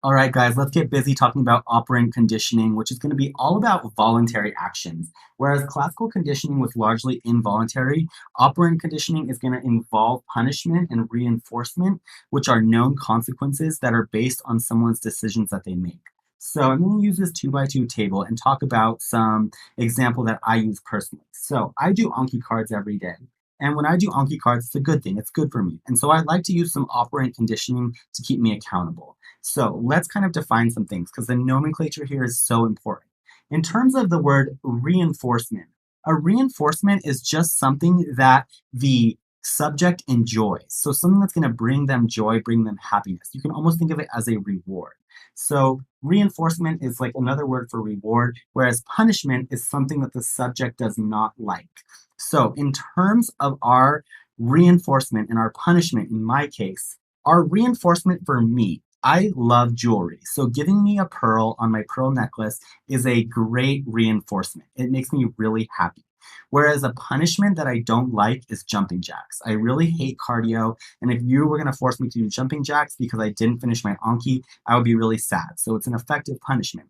All right, guys, let's get busy talking about operant conditioning, which is going to be all about voluntary actions. Whereas classical conditioning was largely involuntary, operant conditioning is going to involve punishment and reinforcement, which are known consequences that are based on someone's decisions that they make. So I'm going to use this 2 by 2 table and talk about some example that I use personally. So I do Anki cards every day. And when I do Anki cards, it's a good thing. It's good for me. And so I like to use some operant conditioning to keep me accountable. So let's kind of define some things because the nomenclature here is so important. In terms of the word reinforcement, a reinforcement is just something that the subject enjoys. So something that's going to bring them joy, bring them happiness. You can almost think of it as a reward. So reinforcement is like another word for reward, whereas punishment is something that the subject does not like. So in terms of our reinforcement and our punishment, in my case, our reinforcement for me, I love jewelry. So giving me a pearl on my pearl necklace is a great reinforcement. It makes me really happy. Whereas a punishment that I don't like is jumping jacks. I really hate cardio. And if you were going to force me to do jumping jacks because I didn't finish my Anki, I would be really sad. So it's an effective punishment.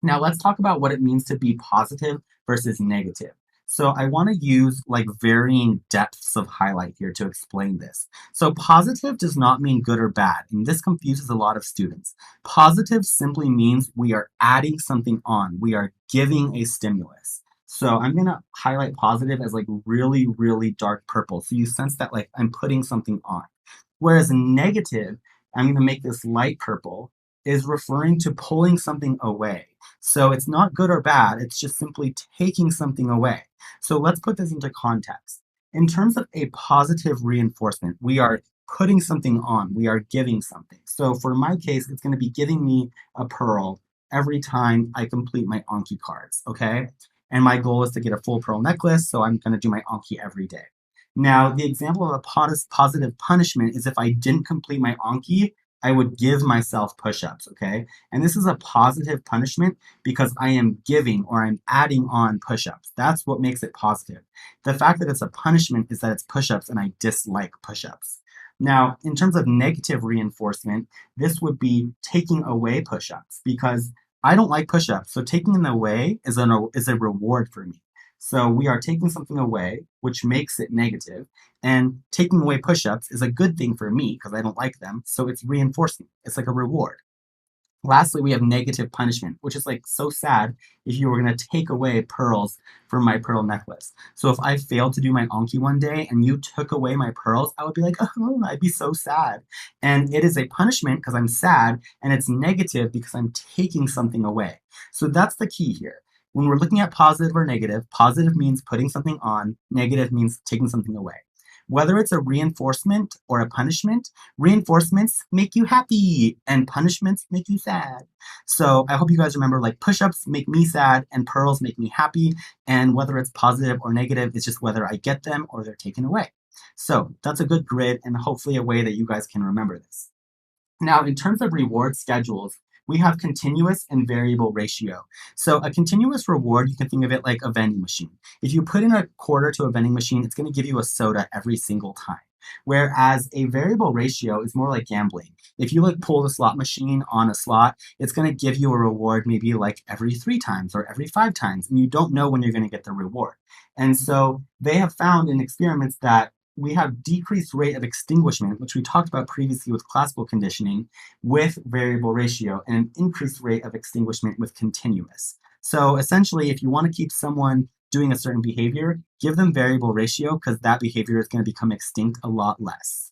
Now let's talk about what it means to be positive versus negative. So I want to use like varying depths of highlight here to explain this. So positive does not mean good or bad, and this confuses a lot of students. Positive simply means we are adding something on. We are giving a stimulus. So I'm going to highlight positive as like really, really dark purple. So you sense that like I'm putting something on. Whereas negative, I'm going to make this light purple, is referring to pulling something away. So it's not good or bad, it's just simply taking something away. So let's put this into context. In terms of a positive reinforcement, we are putting something on, we are giving something. So for my case, it's going to be giving me a pearl every time I complete my Anki cards, okay? And my goal is to get a full pearl necklace, so I'm going to do my Anki every day. Now, the example of a positive punishment is if I didn't complete my Anki, I would give myself push-ups, okay? And this is a positive punishment because I am giving or I'm adding on push-ups. That's what makes it positive. The fact that it's a punishment is that it's push-ups and I dislike push-ups. Now, in terms of negative reinforcement, this would be taking away push-ups because I don't like push-ups. So taking them away is a reward for me. So we are taking something away, which makes it negative, and taking away push-ups is a good thing for me because I don't like them. So it's reinforcement. It's like a reward. Lastly, we have negative punishment, which is like so sad if you were going to take away pearls from my pearl necklace. So if I failed to do my Anki one day and you took away my pearls, I would be like, oh, I'd be so sad. And it is a punishment because I'm sad, and it's negative because I'm taking something away. So that's the key here. When we're looking at positive or negative, positive means putting something on, negative means taking something away. Whether it's a reinforcement or a punishment, reinforcements make you happy and punishments make you sad. So I hope you guys remember like push-ups make me sad and pearls make me happy. And whether it's positive or negative, it's just whether I get them or they're taken away. So that's a good grid and hopefully a way that you guys can remember this. Now, in terms of reward schedules, we have continuous and variable ratio. So a continuous reward, you can think of it like a vending machine. If you put in a quarter to a vending machine, it's going to give you a soda every single time. Whereas a variable ratio is more like gambling. If you like pull the slot machine on a slot, it's going to give you a reward maybe like every 3 times or every 5 times, and you don't know when you're going to get the reward. And so they have found in experiments that we have decreased rate of extinguishment, which we talked about previously with classical conditioning, with variable ratio, and an increased rate of extinguishment with continuous. So essentially, if you want to keep someone doing a certain behavior, give them variable ratio because that behavior is going to become extinct a lot less.